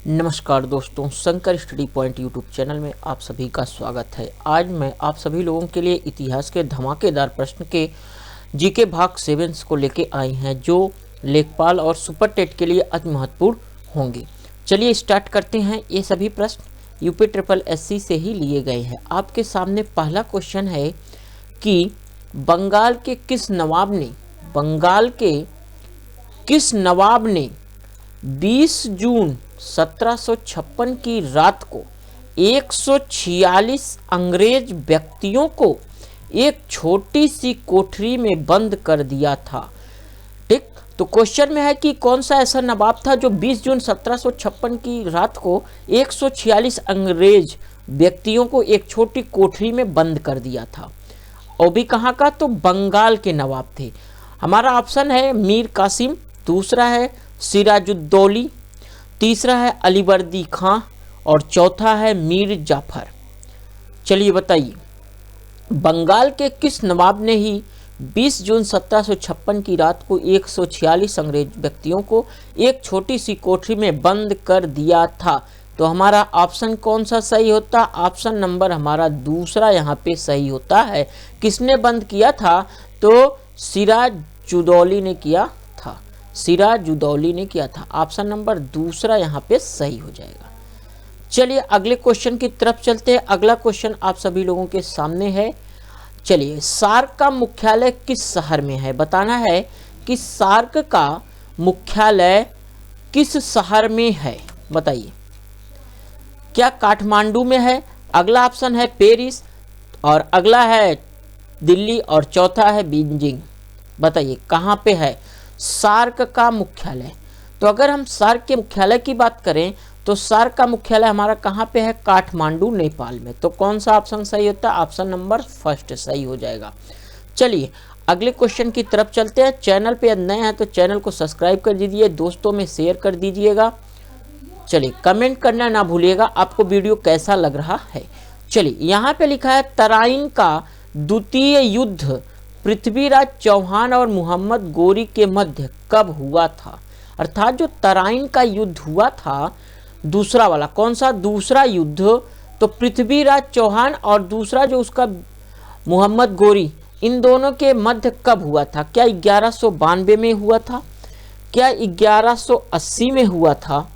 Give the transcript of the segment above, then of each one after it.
नमस्कार दोस्तों, Shankar study point YouTube channel में आप सभी का स्वागत है। आज मैं आप सभी लोगों के लिए इतिहास के धमाकेदार प्रश्न के जीके भाग 7 को लेके आए हैं, जो लेखपाल और सुपर टेट के लिए अति महत्वपूर्ण होंगे। चलिए स्टार्ट करते हैं। ये सभी प्रश्न यूपी ट्रिपल एससी से ही लिए गए हैं। आपके सामने पहला क्वेश्चन है कि बंगाल के किस नवाब ने 20 जून 1756 की रात को 146 अंग्रेज व्यक्तियों को एक छोटी सी कोठरी में बंद कर दिया था। ठीक, तो क्वेश्चन में है कि कौन सा ऐसा नवाब था जो 20 जून 1756 की रात को 146 अंग्रेज व्यक्तियों को एक छोटी कोठरी में बंद कर दिया था। और भी कहाँ का? तो बंगाल के नवाब थे। हमारा ऑप्शन है मीर कासिम, दूसरा है सिराजुद्दौली, तीसरा है अलीवर्दी खां और चौथा है मीर जाफर। चलिए बताइए, बंगाल के किस नवाब ने ही 20 जून 1756 की रात को 146 अंग्रेज व्यक्तियों को एक छोटी सी कोठरी में बंद कर दिया था? तो हमारा ऑप्शन कौन सा सही होता? ऑप्शन नंबर हमारा दूसरा यहाँ पे सही होता है। किसने बंद किया था? तो सिराजुद्दौली ने किया था। सिराजुद्दौली ने किया था। ऑप्शन नंबर दूसरा यहाँ पे सही हो जाएगा। चलिए अगले क्वेश्चन की तरफ चलते हैं। अगला क्वेश्चन आप सभी लोगों के सामने है। चलिए, सार्क का मुख्यालय किस शहर में है? बताना है कि सार्क का मुख्यालय किस शहर में है। बताइए, क्या काठमांडू में है? अगला ऑप्शन है पेरिस और अगला है दिल्ली और चौथा है बीजिंग। बताइए कहाँ पे है सार्क का मुख्यालय? तो अगर हम सार्क के मुख्यालय की बात करें तो सार्क का मुख्यालय हमारा कहाँ पे है? काठमांडू, नेपाल में। तो कौन सा ऑप्शन सही होता है? ऑप्शन नंबर फर्स्ट सही हो जाएगा। चलिए अगले क्वेश्चन की तरफ चलते हैं। चैनल पे नए हैं तो चैनल को सब्सक्राइब कर दीजिए, दोस्तों में शेयर कर दीजिएगा। चलिए कमेंट करना ना भूलिएगा आपको वीडियो कैसा लग रहा है। चलिए यहाँ पे लिखा है तराइन का द्वितीय युद्ध पृथ्वीराज चौहान और मोहम्मद गोरी के मध्य कब हुआ था? अर्थात जो तराइन का युद्ध हुआ था, दूसरा वाला कौन सा? दूसरा युद्ध तो पृथ्वीराज चौहान और दूसरा जो उसका मोहम्मद गोरी, इन दोनों के मध्य कब हुआ था? क्या 1192 में हुआ था, क्या 1180 में हुआ था,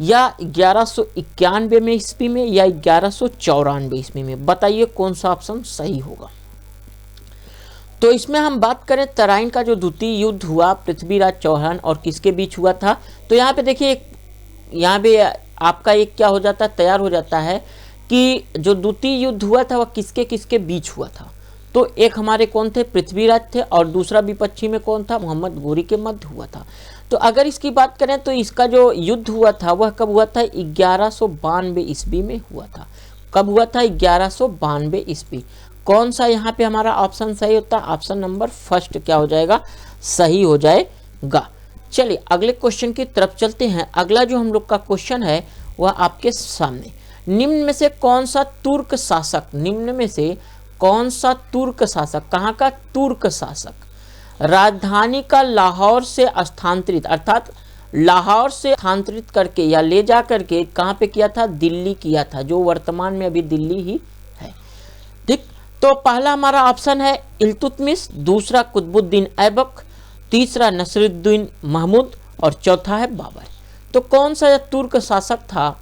या 1191 में ईस्वी में, या 1194 ईस्वी में? बताइए कौन सा ऑप्शन सही होगा। तो इसमें हम बात करें तराइन का जो द्वितीय युद्ध हुआ पृथ्वीराज चौहान और किसके बीच हुआ था, तो यहाँ पे देखिए, यहाँ पे आपका एक क्या हो जाता है, तैयार हो जाता है कि जो द्वितीय युद्ध हुआ था वह किसके किसके बीच हुआ था। तो एक हमारे कौन थे? पृथ्वीराज थे और दूसरा विपक्षी में कौन था? मोहम्मद गोरी के मध्य हुआ था। तो अगर इसकी बात करें तो इसका जो युद्ध हुआ था वह कब हुआ था? 1192 ईस्वी में हुआ था। कब हुआ था? 1192 ईस्वी। कौन सा यहाँ पे हमारा ऑप्शन सही होता है? ऑप्शन नंबर फर्स्ट क्या हो जाएगा? सही हो जाएगा। चलिए अगले क्वेश्चन की तरफ चलते हैं। अगला जो हम लोग का क्वेश्चन है वह आपके सामने, निम्न में से कौन सा तुर्क शासक, निम्न में से कौन सा तुर्क शासक, कहाँ का तुर्क शासक राजधानी का लाहौर से स्थानांतरित, अर्थात लाहौर से स्थानांतरित करके या ले जा करके कहाँ पे किया था? दिल्ली किया था, जो वर्तमान में अभी दिल्ली ही है। ठीक, तो पहला हमारा ऑप्शन है इल्तुतमिश, दूसरा कुतुबुद्दीन ऐबक, तीसरा नसरुद्दीन महमूद और चौथा है बाबर। तो कौन सा तुर्क शासक था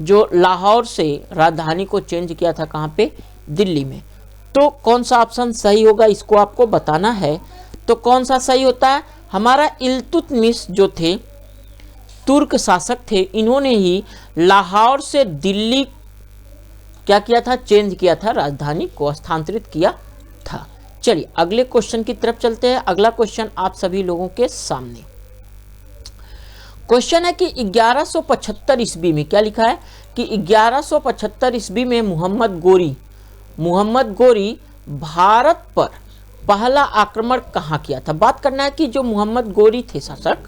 जो लाहौर से राजधानी को चेंज किया था? कहाँ पे? दिल्ली में। तो कौन सा ऑप्शन सही होगा इसको आपको बताना है। तो कौन सा सही होता है? हमारा इल्तुतमिश जो थे तुर्क शासक थे, इन्होंने ही लाहौर से दिल्ली क्या किया था? चेंज किया था, राजधानी को स्थानांतरित किया था। चलिए अगले क्वेश्चन की तरफ चलते हैं। अगला क्वेश्चन आप सभी लोगों के सामने क्वेश्चन है कि 1175 ईस्वी में क्या लिखा है कि 1175 ईस्वी में मोहम्मद गोरी भारत पर पहला आक्रमण कहाँ किया था? बात करना है कि जो मोहम्मद गोरी थे शासक,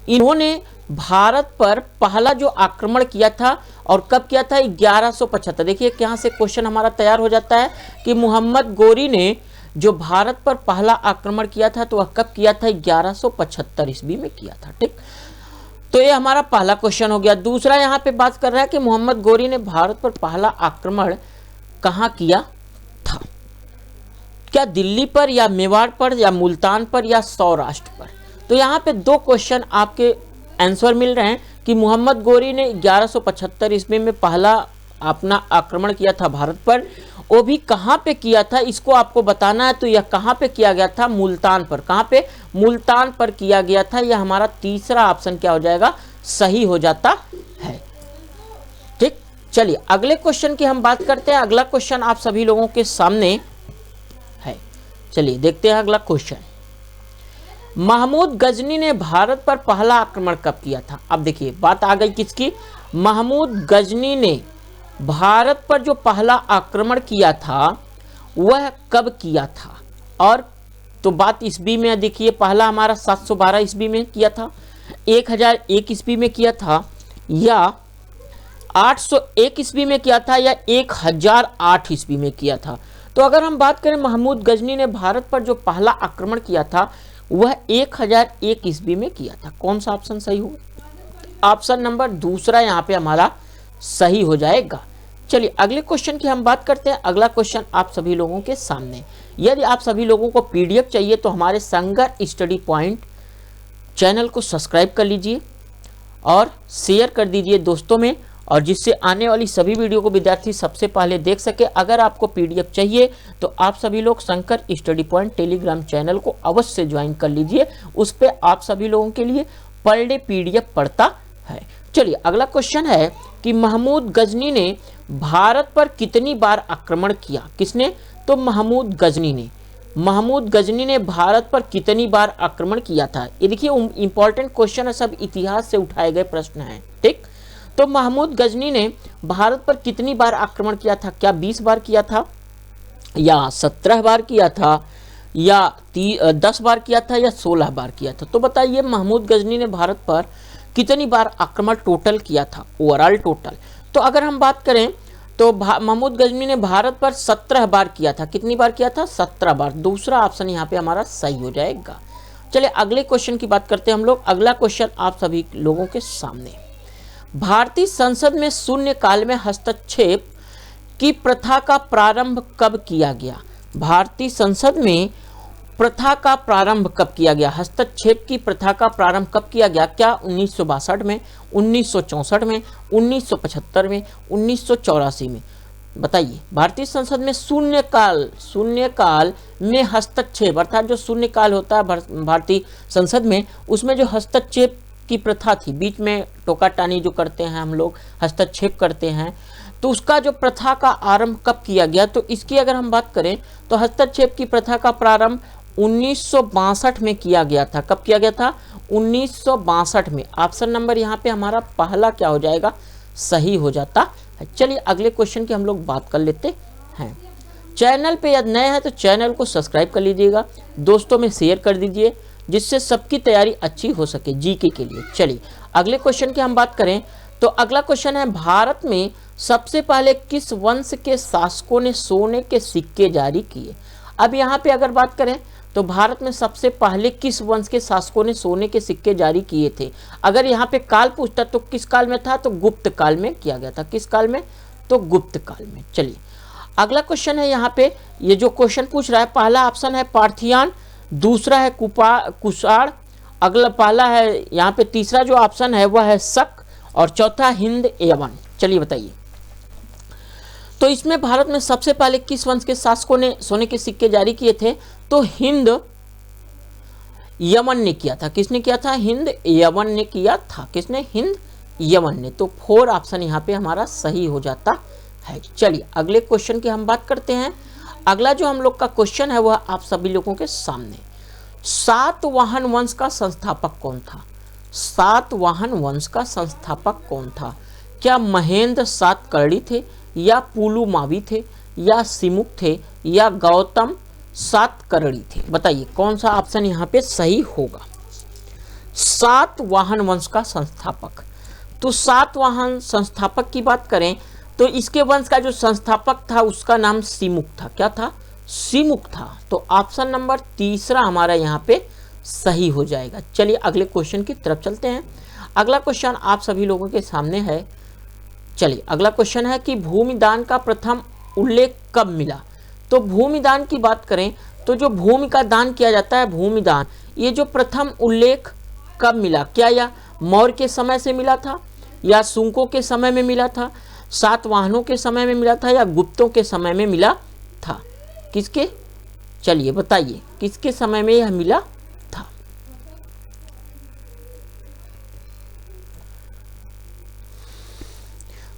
इन्होंने भारत पर पहला जो आक्रमण किया था और कब किया था? 1175। देखिए यहाँ से क्वेश्चन हमारा तैयार हो जाता है कि मोहम्मद गोरी ने जो भारत पर पहला आक्रमण किया था तो वह कब किया था? 1175 ईस्वी में किया था। ठीक, तो ये हमारा पहला क्वेश्चन हो गया। दूसरा यहाँ पे बात कर रहा है कि मोहम्मद गोरी ने भारत पर पहला आक्रमण कहाँ किया था? क्या दिल्ली पर या मेवाड़ पर या मुल्तान पर या सौराष्ट्र पर? तो यहाँ पे दो क्वेश्चन आपके आंसर मिल रहे हैं कि मोहम्मद गोरी ने 1175 ईस्वी में पहला अपना आक्रमण किया था भारत पर, वो भी कहाँ पे किया था इसको आपको बताना है। तो यह कहाँ पे किया गया था? मुल्तान पर। कहाँ पे? मुल्तान पर किया गया था। यह हमारा तीसरा ऑप्शन क्या हो जाएगा? सही हो जाता है। ठीक, चलिए अगले क्वेश्चन की हम बात करते हैं। अगला क्वेश्चन आप सभी लोगों के सामने है, चलिए देखते हैं अगला क्वेश्चन। महमूद गजनी ने भारत पर पहला आक्रमण कब किया था? अब देखिए बात आ गई किसकी? महमूद गजनी ने भारत पर जो पहला आक्रमण किया था वह कब किया था? और तो बात ईस्वी में देखिए, पहला हमारा 712 ईस्वी में किया था, 1001 ईस्वी में किया था, या 801 ईस्वी में किया था, या 1008 ईस्वी में किया था। तो अगर हम बात करें महमूद गजनी ने भारत पर जो पहला आक्रमण किया था वह 1001 ईस्वी में किया था। कौन सा ऑप्शन सही होगा? ऑप्शन नंबर दूसरा यहाँ पे हमारा सही हो जाएगा। चलिए अगले क्वेश्चन की हम बात करते हैं। अगला क्वेश्चन आप सभी लोगों के सामने। यदि आप सभी लोगों को पीडीएफ चाहिए तो हमारे संघर्ष स्टडी पॉइंट चैनल को सब्सक्राइब कर लीजिए और शेयर कर दीजिए दोस्तों में, और जिससे आने वाली सभी वीडियो को विद्यार्थी सबसे पहले देख सके। अगर आपको पीडीएफ चाहिए तो आप सभी लोग संघर्ष स्टडी पॉइंट टेलीग्राम चैनल को अवश्य ज्वाइन कर लीजिए। उस पर आप सभी लोगों के लिए पर डे पीडीएफ पढ़ता है। चलिए अगला क्वेश्चन है कि महमूद गजनी ने भारत पर कितनी बार आक्रमण किया? किसने? तो महमूद गजनी ने। महमूद गजनी ने भारत पर कितनी बार आक्रमण किया था? ये देखिए इंपॉर्टेंट क्वेश्चन है, सब इतिहास से उठाए गए प्रश्न हैं। ठीक, तो महमूद गजनी ने भारत पर कितनी बार आक्रमण किया था? क्या 20 बार किया था, या 17 बार किया था, या 10 बार किया था, या 16 बार किया था? तो बताइए महमूद गजनी ने भारत पर कितनी बार आक्रमण टोटल किया था, ओवरऑल टोटल? तो अगर हम बात करें तो महमूद गजनी ने भारत पर 17 बार किया था। कितनी बार किया था? 17 बार। दूसरा ऑप्शन यहाँ पे हमारा सही हो जाएगा। चलिए अगले क्वेश्चन की बात करते हैं हम लोग। अगला क्वेश्चन आप सभी लोगों के सामने। भारतीय संसद में शून्य काल में हस्तक्षेप की प्रथा का प्रारंभ कब किया गया? भारतीय संसद में प्रथा का प्रारंभ कब किया गया? हस्तक्षेप की प्रथा का प्रारंभ कब किया गया? क्या 1962 में, 1964 में, 1975 में, 1984 में? बताइए। भारतीय संसद में शून्य काल में हस्तक्षेप, अर्थात जो शून्य काल होता है भारतीय संसद में, उसमें जो हस्तक्षेप की प्रथा थी, बीच में टोका टानी जो करते हैं हम लोग, हस्तक्षेप करते हैं, तो उसका जो प्रथा का आरंभ कब किया गया? तो इसकी अगर हम बात करें तो हस्तक्षेप की प्रथा का प्रारंभ 1962 में किया गया था। कब किया गया था? 1962 में। ऑप्शन नंबर यहाँ पे हमारा पहला क्या हो जाएगा? सही हो जाता है। चलिए अगले क्वेश्चन की हम लोग बात कर लेते हैं। चैनल पे यदि नए हैं तो चैनल को सब्सक्राइब कर लीजिएगा, दोस्तों में शेयर कर दीजिए, जिससे सबकी तैयारी अच्छी हो सके जीके के लिए। चलिए अगले क्वेश्चन की हम बात करें तो अगला क्वेश्चन है, भारत में सबसे पहले किस वंश के शासकों ने सोने के सिक्के जारी किए? अब यहाँ पे अगर बात करें तो भारत में सबसे पहले किस वंश के शासकों ने सोने के सिक्के जारी किए थे? अगर यहाँ पे काल पूछता तो किस काल में था? तो गुप्त काल में किया गया था। किस काल में? तो गुप्त काल में। चलिए अगला क्वेश्चन है, यहाँ पे ये जो क्वेश्चन पूछ रहा है, पहला ऑप्शन है पार्थियान, दूसरा है कुषाण, अगला पहला है यहाँ पे, तीसरा जो ऑप्शन है वह है शक, और चौथा हिंद यवन। चलिए बताइए। तो इसमें भारत में सबसे पहले किस वंश के शासकों ने सोने के सिक्के जारी किए थे? तो हिंद यमन ने किया था। किसने किया था? हिंद यवन ने किया था। किसने? हिंद यवन ने। तो 4 ऑप्शन यहाँ पे हमारा सही हो जाता है। चलिए अगले क्वेश्चन की हम बात करते हैं। अगला जो हम लोग का क्वेश्चन है वह आप सभी लोगों के सामने, सातवाहन वंश का संस्थापक कौन था? सातवाहन वंश का संस्थापक कौन था? क्या महेंद्र सातकर्णी थे, या पुलुमावी थे, या सिमुक थे, या गौतम सातकर्णी थे? बताइए कौन सा ऑप्शन यहाँ पे सही होगा? सातवाहन वंश का संस्थापक। तो सातवाहन संस्थापक की बात करें तो इसके वंश का जो संस्थापक था उसका नाम सिमुक था। क्या था? सिमुक था। तो ऑप्शन नंबर तीसरा हमारा यहाँ पे सही हो जाएगा। चलिए अगले क्वेश्चन की तरफ चलते हैं। अगला क्वेश्चन आप सभी लोगों के सामने है। चलिए अगला क्वेश्चन है कि भूमिदान का प्रथम उल्लेख कब मिला। तो भूमिदान की बात करें तो जो भूमि का दान किया जाता है भूमिदान, ये जो प्रथम उल्लेख कब मिला, क्या यह मौर्य के समय से मिला था, या शुंगों के समय में मिला था, सातवाहनों के समय में मिला था, या गुप्तों के समय में मिला था? किसके, चलिए बताइए किसके समय में यह मिला था?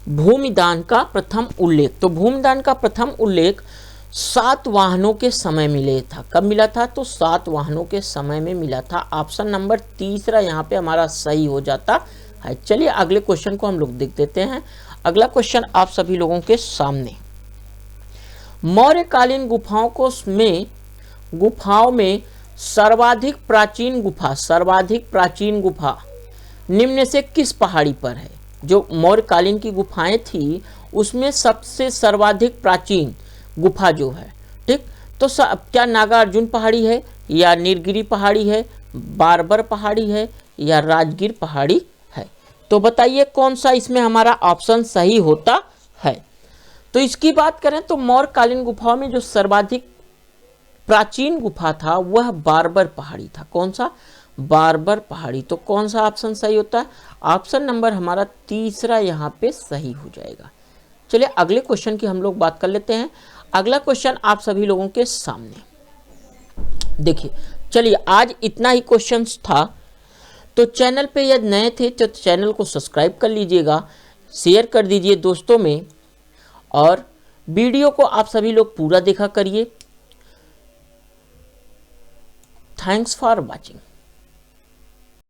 भूमिदान का प्रथम उल्लेख, तो भूमिदान का प्रथम उल्लेख सातवाहनों के समय मिले था। कब मिला था? तो सातवाहनों के समय में मिला था। ऑप्शन नंबर तीसरा यहाँ पे हमारा सही हो जाता है। चलिए अगले क्वेश्चन को हम लोग देख देते हैं। अगला क्वेश्चन आप सभी लोगों के सामने, मौर्यकालीन गुफाओं में सर्वाधिक प्राचीन गुफा निम्न से किस पहाड़ी पर है? जो मौर्यकालीन की गुफाएं थी उसमें सबसे सर्वाधिक प्राचीन गुफा जो है, ठीक, तो क्या नागार्जुन पहाड़ी है, या नीलगिरी पहाड़ी है, बारबर पहाड़ी है, या राजगीर पहाड़ी है? तो बताइए कौन सा इसमें हमारा ऑप्शन सही होता है। तो इसकी बात करें तो मौर्यकालीन गुफाओं में जो सर्वाधिक प्राचीन गुफा था वह बारबर पहाड़ी था। कौन सा? बारबर पहाड़ी। तो कौन सा ऑप्शन सही होता है? ऑप्शन नंबर हमारा तीसरा यहाँ पे सही हो जाएगा। चलिए अगले क्वेश्चन की हम लोग बात कर लेते हैं। अगला क्वेश्चन आप सभी लोगों के सामने देखिए। चलिए आज इतना ही क्वेश्चंस था। तो चैनल पे यदि नए थे तो चैनल को सब्सक्राइब कर लीजिएगा, शेयर कर दीजिए दोस्तों में, और वीडियो को आप सभी लोग पूरा देखा करिए। Thanks for watching.